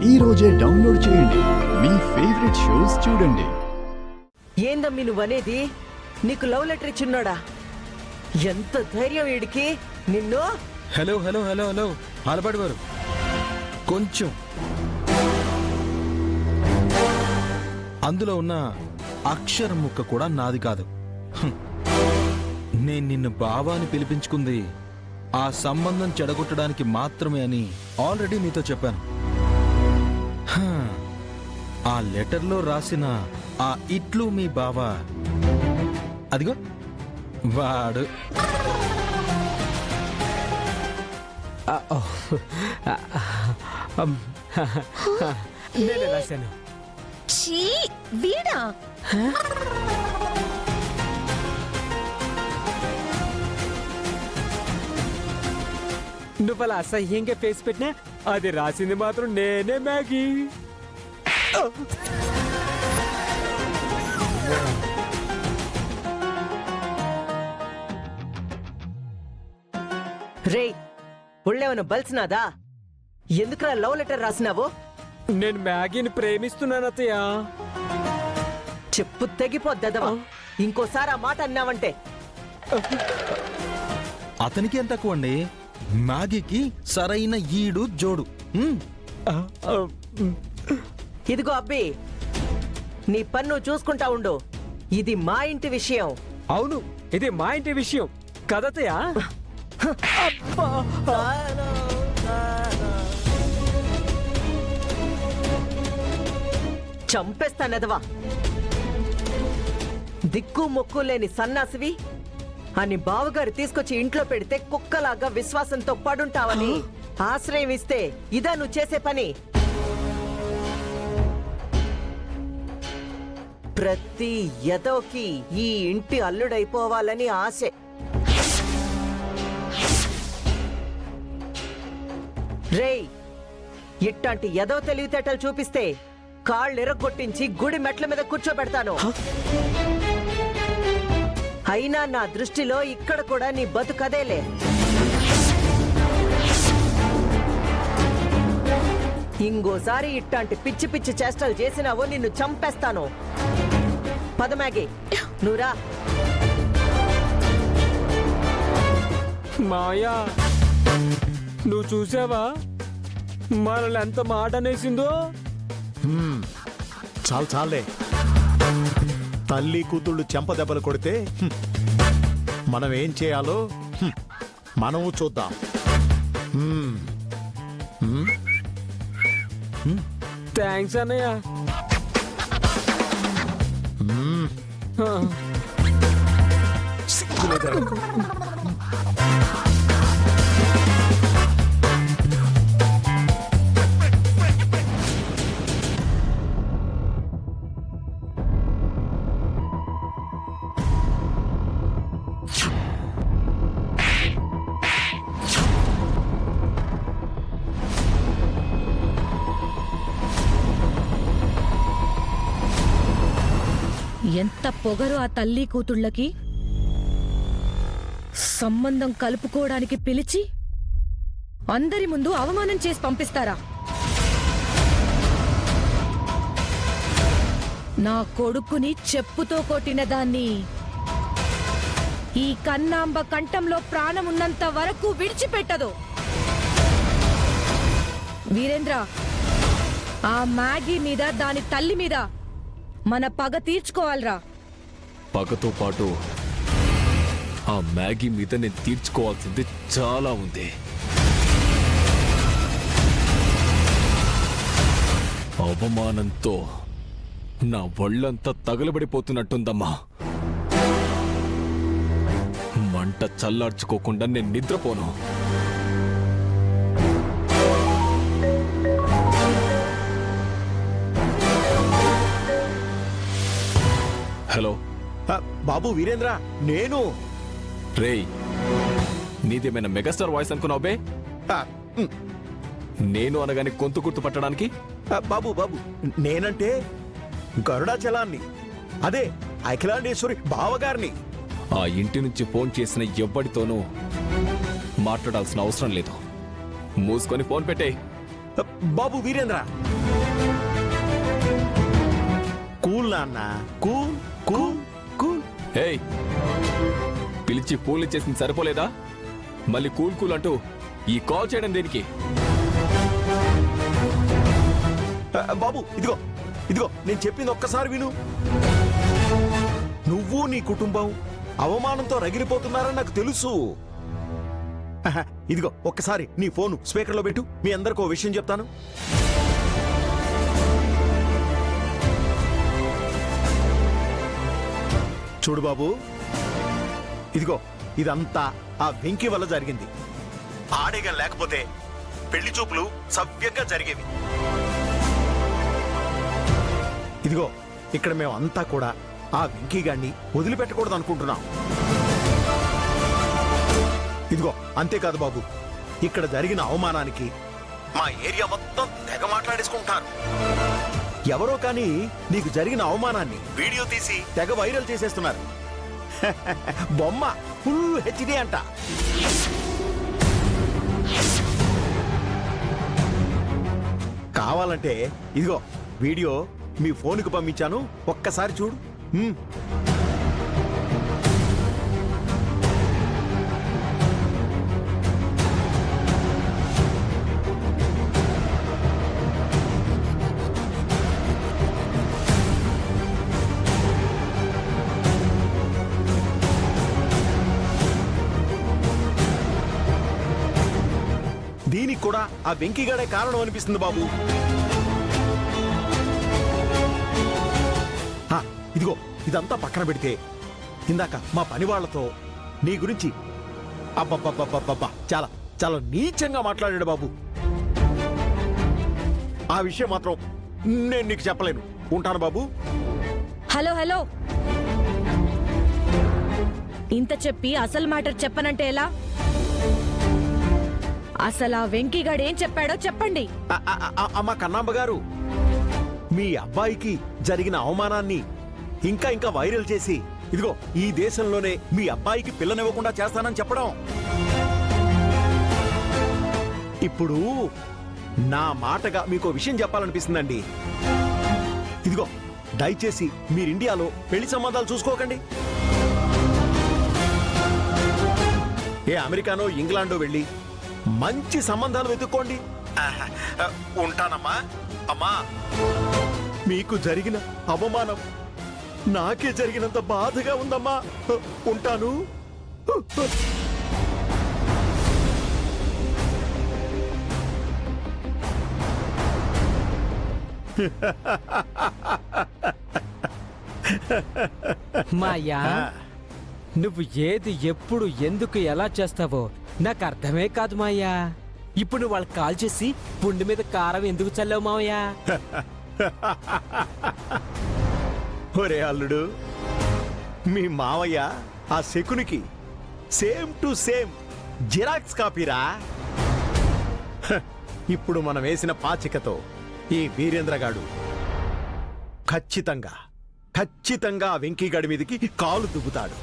ఈ రోజే డౌన్లోడ్ చేయండి. మీ ఫేవరెట్ షోస్ చూడండి. ఏందమ్మి నువ్వనేది? నీకు లవ్ లెటర్ ఇచ్చున్నాడా? ఎంత ధైర్యం వీడికి! నిన్ను hello hello hello hello Alapati వారు, కొంచెం అందులో ఉన్న అక్షరం ముక్క కూడా నాది కాదు. నేను నిన్ను బావా అని పిలిపించుకుంది ఆ సంబంధం చెడగొట్టడానికి మాత్రమే అని ఆల్రెడీ నీతో చెప్పాను. ఆ లెటర్లో రాసిన ఆ ఇట్లు మీ బావా, అదిగో వాడు. నేనే రాశాను. వీడా? నువ్వు అలా అసహ్యంగా ఫేస్ పెట్టినా అది రాసింది మాత్రం నేనే మ్యాగీ. రే, ఒళ్ళేమన్నా బల్సినాదా? ఎందుకురా లవ్ లెటర్ రాసినావు? నేను మ్యాగీని ప్రేమిస్తున్నాను అత్తయ్య. చెప్పు తెగిపోద్దదవా. ఇంకోసారి ఆ మాట అన్నావంటే అతనికి ఎంత తక్కువ అండి? మ్యాగీకి సరైన ఈడు జోడు. ఇదిగో అబ్బి, నీ పన్ను చూసుకుంటా ఉండు. ఇది మా ఇంటి విషయం. అవును, ఇది మా ఇంటి విషయం కదతయ్య. చంపేస్తానదవా. దిక్కు మొక్కు లేని సన్నాసివి అని బావగారు తీసుకొచ్చి ఇంట్లో పెడితే కుక్కలాగా విశ్వాసంతో పడుంటావని ఆశ్రయం ఇస్తే ఇదా నువ్వు చేసే పని? ప్రతి ఎదోకి ఈ ఇంటి అల్లుడైపోవాలని ఆశే. రేయ్, ఇట్లాంటి ఎదో తెలివితేటలు చూపిస్తే కాళ్ళు ఎరగొట్టించి గుడి మెట్ల మీద కూర్చోబెడతాను. అయినా నా దృష్టిలో ఇక్కడ కూడా నీ బతుకదేలే. ఇంకోసారి ఇట్లాంటి పిచ్చి పిచ్చి చేష్టలు చేసినావో నిన్ను చంపేస్తాను. పద మ్యాగీ, నువ్వురా. మాయా, నువ్వు చూసావా మనల్ని ఎంత మాట అనేసిందో? చాలే, తల్లి కూతుళ్ళు చెంపదెబ్బలు కొడితే మనం ఏం చేయాలో మనము చూద్దాం. థ్యాంక్స్ అన్నయ్య. ఎంత పొగరు ఆ తల్లి కూతుళ్ళకి! సంబంధం కలుపుకోవడానికి పిలిచి అందరి ముందు అవమానం చేసి పంపిస్తారా? నా కొడుకుని చెప్పుతో కొట్టిన దాన్ని ఈ కన్నాంబ కంఠంలో ప్రాణం ఉన్నంత వరకు విడిచిపెట్టదు. వీరేంద్ర, ఆ మ్యాగీ మీద దాని తల్లి మీద మన పగ తీర్చుకోవాలరా. పగతో పాటు ఆ మ్యాగీ మీద నేను తీర్చుకోవాల్సింది చాలా ఉంది. అవమానంతో నా ఒళ్ళంతా తగలబడిపోతున్నట్టుందమ్మా. మంట చల్లార్చుకోకుండా నేను నిద్రపోను. హలో బాబు వీరేంద్ర, నేను. రేయ్, నీదేమైనా మెగాస్టార్ వాయిస్ అనుకున్నావు బే? నేను అనగానే గొంతు గుర్తు పట్టడానికి? బాబు నేనంటే గరుడాచలాన్ని, అదే అఖిలాండేశ్వరి బావగారిని. ఆ ఇంటి నుంచి ఫోన్ చేసిన ఎవ్వడితోనూ మాట్లాడాల్సిన అవసరం లేదు. మూసుకొని ఫోన్ పెట్టే. బాబు వీరేంద్ర, కూల్ నాన్న, కూల్ కూల్ కూల్. ఏయ్ పిలిచి ఫోన్లు చేసింది సరిపోలేదా? మళ్ళీ కూల్ కూల్ అంటూ ఈ కాల్ చేయడం దేనికి? బాబు ఇదిగో ఇదిగో, నేను చెప్పింది ఒక్కసారి విను. నువ్వు నీ కుటుంబం అవమానంతో రగిలిపోతున్నారని నాకు తెలుసు. ఇదిగో ఒక్కసారి నీ ఫోను స్పీకర్లో పెట్టు, మీ అందరికీ ఓ విషయం చెప్తాను. చూడు బాబు, ఇదిగో ఇదంతా ఆ వెంకీ వల్ల జరిగింది. ఆడేగా లేకపోతే పెళ్లి చూపులు సవ్యంగా జరిగేవి. ఇదిగో ఇక్కడ మేమంతా కూడా ఆ వెంకీ గాన్ని వదిలిపెట్టకూడదు అనుకుంటున్నాం. ఇదిగో అంతేకాదు బాబు, ఇక్కడ జరిగిన అవమానానికి మా ఏరియా మొత్తం తెగ మాట్లాడేసుకుంటారు. ఎవరో కానీ నీకు జరిగిన అవమానాన్ని వీడియో తీసి తెగ వైరల్ చేసేస్తున్నారు. బొమ్మ ఫుల్ హెచ్డి అంట. కావాలంటే ఇదిగో వీడియో మీ ఫోన్కు పంపించాను, ఒక్కసారి చూడు. దీనికి కూడా ఆ వెంకీగాడే కారణం అనిపిస్తుంది బాబు. ఇదిగో ఇదంతా పక్కన పెడితే ఇందాక మా పని వాళ్లతో నీ గురించి అబ్బబ్బబ్బబ్బబ్బా చాలా చాలా నీచంగా మాట్లాడాడు బాబు. ఆ విషయం మాత్రం నేను నీకు చెప్పలేను. ఉంటాను బాబు. హలో హలో, ఇంత చెప్పి అసలు మ్యాటర్ చెప్పనంటే ఎలా? అసలు ఆ వెంకీగాడు ఏం చెప్పాడో చెప్పండి. అమ్మ కన్నాంబ గారు, మీ అబ్బాయికి జరిగిన అవమానాన్ని ఇంకా ఇంకా వైరల్ చేసి ఇదిగో ఈ దేశంలోనే మీ అబ్బాయికి పిల్లనివ్వకుండా చేస్తానని చెప్పడం. ఇప్పుడు నా మాటగా మీకు విషయం చెప్పాలనిపిస్తుందండి. ఇదిగో దయచేసి మీరు ఇండియాలో పెళ్లి సంబంధాలు చూసుకోకండి. ఏ అమెరికానో ఇంగ్లాండో వెళ్ళి మంచి సంబంధాలు వెతుక్కోండి. ఉంటానమ్మా. అమ్మా, మీకు జరిగిన అవమానం నాకే జరిగినంత బాధగా ఉందమ్మా. ఉంటాను. మాయా, నువ్వు ఏది ఎప్పుడు ఎందుకు ఎలా చేస్తావో నాకు అర్థమే కాదు మాయా. ఇప్పుడు నువ్వు వాళ్ళకి కాల్ చేసి పుండి మీద కారం ఎందుకు చల్లావు మావయ్యా? ఒరే అల్లుడు, మీ మావయ్య ఆ శకునికి సేమ్ టు సేమ్ జిరాక్స్ కాపీరా. ఇప్పుడు మనం వేసిన పాచికతో ఈ వీరేంద్రగాడు ఖచ్చితంగా ఖచ్చితంగా వెంకీగాడి మీదకి కాలు దుబ్బుతాడు.